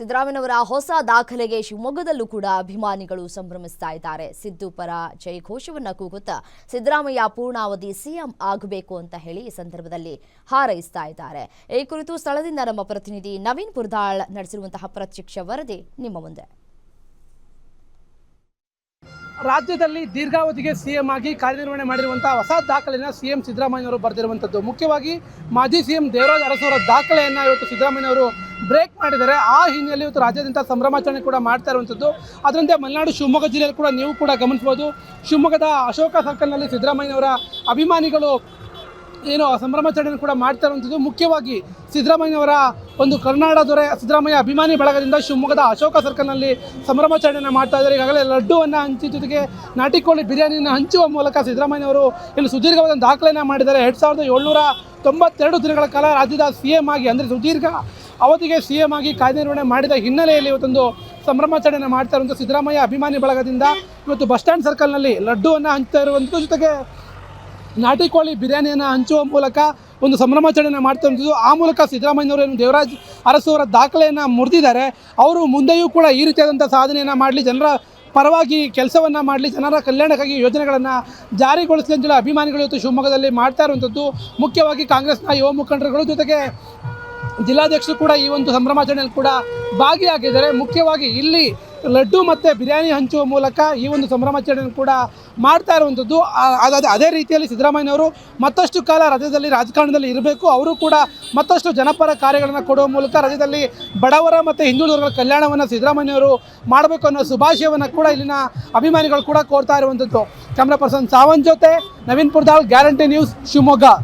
ಸಿದ್ದರಾಮಯ್ಯನವರ ಹೊಸ ದಾಖಲೆಗೆ ಶಿವಮೊಗ್ಗದಲ್ಲೂ ಕೂಡ ಅಭಿಮಾನಿಗಳು ಸಂಭ್ರಮಿಸ್ತಾ ಇದ್ದಾರೆ. ಸಿದ್ದು ಪರ ಜಯಘೋಷವನ್ನ ಕೂಗುತ್ತಾ ಸಿದ್ದರಾಮಯ್ಯ ಪೂರ್ಣಾವಧಿ ಸಿಎಂ ಆಗಬೇಕು ಅಂತ ಹೇಳಿ ಈ ಸಂದರ್ಭದಲ್ಲಿ ಹಾರೈಸ್ತಾ ಇದ್ದಾರೆ. ಈ ಕುರಿತು ಸ್ಥಳದಿಂದ ನಮ್ಮ ಪ್ರತಿನಿಧಿ ನವೀನ್ ಪುರ್ದಾಳ್ ನಡೆಸಿರುವಂತಹ ಪ್ರತ್ಯಕ್ಷ ವರದಿ ನಿಮ್ಮ ಮುಂದೆ. ರಾಜ್ಯದಲ್ಲಿ ದೀರ್ಘಾವಧಿಗೆ ಸಿಎಂ ಆಗಿ ಕಾರ್ಯನಿರ್ವಹಣೆ ಮಾಡಿರುವಂತಹ ಹೊಸ ದಾಖಲೆಯನ್ನು ಸಿಎಂ ಸಿದ್ದರಾಮಯ್ಯನವರು ಬರೆದಿರುವಂಥದ್ದು. ಮುಖ್ಯವಾಗಿ ಮಾಜಿ ಸಿಎಂ ದೇವರಾಜ ಅರಸು ದಾಖಲೆಯನ್ನು ಇವತ್ತು ಸಿದ್ದರಾಮಯ್ಯನವರು ಬ್ರೇಕ್ ಮಾಡಿದ್ದಾರೆ. ಆ ಹಿನ್ನೆಲೆಯಲ್ಲಿ ಇವತ್ತು ರಾಜ್ಯಾದ್ಯಂತ ಸಂಭ್ರಮಾಚರಣೆ ಕೂಡ ಮಾಡ್ತಾ ಇರುವಂಥದ್ದು. ಅದರಂತೆ ಮಲೆನಾಡು ಶಿವಮೊಗ್ಗ ಜಿಲ್ಲೆಯಲ್ಲಿ ಕೂಡ ನೀವು ಕೂಡ ಗಮನಿಸಬಹುದು. ಶಿವಮೊಗ್ಗದ ಅಶೋಕ ಸರ್ಕಲ್ನಲ್ಲಿ ಸಿದ್ದರಾಮಯ್ಯನವರ ಅಭಿಮಾನಿಗಳು ಏನು ಸಂಭ್ರಮಾಚರಣೆಯನ್ನು ಕೂಡ ಮಾಡ್ತಾ ಇರುವಂಥದ್ದು. ಮುಖ್ಯವಾಗಿ ಸಿದ್ದರಾಮಯ್ಯನವರ ಒಂದು ಕರ್ನಾಡ ದೊರೆ ಸಿದ್ದರಾಮಯ್ಯ ಅಭಿಮಾನಿ ಬಳಗದಿಂದ ಶಿವಮೊಗ್ಗದ ಅಶೋಕ ಸರ್ಕಲ್ನಲ್ಲಿ ಸಂಭ್ರಮಾಚರಣೆಯನ್ನು ಮಾಡ್ತಾ ಇದ್ದಾರೆ. ಈಗಾಗಲೇ ಲಡ್ಡುವನ್ನು ಹಂಚಿದ ಜೊತೆಗೆ ನಾಟಿ ಕೋಳಿ ಬಿರಿಯಾನಿಯನ್ನು ಹಂಚುವ ಮೂಲಕ ಸಿದ್ದರಾಮಯ್ಯನವರು ಇಲ್ಲಿ ಸುದೀರ್ಘವಾದ ದಾಖಲೆಯನ್ನು ಮಾಡಿದ್ದಾರೆ. 2792 ದಿನಗಳ ಕಾಲ ರಾಜ್ಯದ ಸಿಎಂ ಆಗಿ, ಅಂದರೆ ಸುದೀರ್ಘ ಅವಧಿಗೆ ಸಿಎಂ ಆಗಿ ಕಾರ್ಯನಿರ್ವಹಣೆ ಮಾಡಿದ ಹಿನ್ನೆಲೆಯಲ್ಲಿ ಇವತ್ತೊಂದು ಸಂಭ್ರಮಾಚರಣೆಯನ್ನು ಮಾಡ್ತಾ ಇರುವಂಥ ಸಿದ್ದರಾಮಯ್ಯ ಅಭಿಮಾನಿ ಬಳಗದಿಂದ ಇವತ್ತು ಬಸ್ ಸ್ಟ್ಯಾಂಡ್ ಸರ್ಕಲ್ನಲ್ಲಿ ಲಡ್ಡುವನ್ನು ಹಂಚ್ತಾ ಇರುವಂಥದ್ದು, ಜೊತೆಗೆ ನಾಟಿ ಕೋಳಿ ಬಿರಿಯಾನಿಯನ್ನು ಹಂಚುವ ಮೂಲಕ ಒಂದು ಸಂಭ್ರಮಾಚರಣೆಯನ್ನು ಮಾಡ್ತಾ ಇರುವಂಥದ್ದು. ಆ ಮೂಲಕ ಸಿದ್ದರಾಮಯ್ಯನವರು ಏನು ದೇವರಾಜ್ ಅರಸು ಅವರ ದಾಖಲೆಯನ್ನು ಮುರಿದಿದ್ದಾರೆ. ಅವರು ಮುಂದೆಯೂ ಕೂಡ ಈ ರೀತಿಯಾದಂಥ ಸಾಧನೆಯನ್ನು ಮಾಡಲಿ, ಜನರ ಪರವಾಗಿ ಕೆಲಸವನ್ನು ಮಾಡಲಿ, ಜನರ ಕಲ್ಯಾಣಕ್ಕಾಗಿ ಯೋಜನೆಗಳನ್ನು ಜಾರಿಗೊಳಿಸಲಿ ಅಂತೇಳಿ ಅಭಿಮಾನಿಗಳು ಇವತ್ತು ಶಿವಮೊಗ್ಗದಲ್ಲಿ ಮಾಡ್ತಾ ಇರುವಂಥದ್ದು. ಮುಖ್ಯವಾಗಿ ಕಾಂಗ್ರೆಸ್ನ ಯುವ ಮುಖಂಡರುಗಳು ಜೊತೆಗೆ ಜಿಲ್ಲಾಧ್ಯಕ್ಷರು ಕೂಡ ಈ ಒಂದು ಸಂಭ್ರಮಾಚರಣೆಯಲ್ಲಿ ಕೂಡ ಭಾಗಿಯಾಗಿದ್ದಾರೆ. ಮುಖ್ಯವಾಗಿ ಇಲ್ಲಿ ಲಡ್ಡು ಮತ್ತು ಬಿರಿಯಾನಿ ಹಂಚುವ ಮೂಲಕ ಈ ಒಂದು ಸಂಭ್ರಮಾಚರಣೆಯನ್ನು ಕೂಡ ಮಾಡ್ತಾ ಇರುವಂಥದ್ದು. ಅದೇ ರೀತಿಯಲ್ಲಿ ಸಿದ್ದರಾಮಯ್ಯನವರು ಮತ್ತಷ್ಟು ಕಾಲ ರಾಜ್ಯದಲ್ಲಿ ರಾಜಕಾರಣದಲ್ಲಿ ಇರಬೇಕು, ಅವರು ಕೂಡ ಮತ್ತಷ್ಟು ಜನಪರ ಕಾರ್ಯಗಳನ್ನು ಕೊಡುವ ಮೂಲಕ ರಾಜ್ಯದಲ್ಲಿ ಬಡವರ ಮತ್ತು ಹಿಂದುಳಿದವರ ಕಲ್ಯಾಣವನ್ನು ಸಿದ್ದರಾಮಯ್ಯನವರು ಮಾಡಬೇಕು ಅನ್ನೋ ಶುಭಾಶಯವನ್ನು ಕೂಡ ಇಲ್ಲಿನ ಅಭಿಮಾನಿಗಳು ಕೂಡ ಕೋರ್ತಾ ಇರುವಂಥದ್ದು. ಕ್ಯಾಮ್ರಾ ಪರ್ಸನ್ ಸಾವಂತ್ ಜೊತೆ ನವೀನ್ ಪುರ್ದಾಳ್, ಗ್ಯಾರಂಟಿ ನ್ಯೂಸ್, ಶಿವಮೊಗ್ಗ.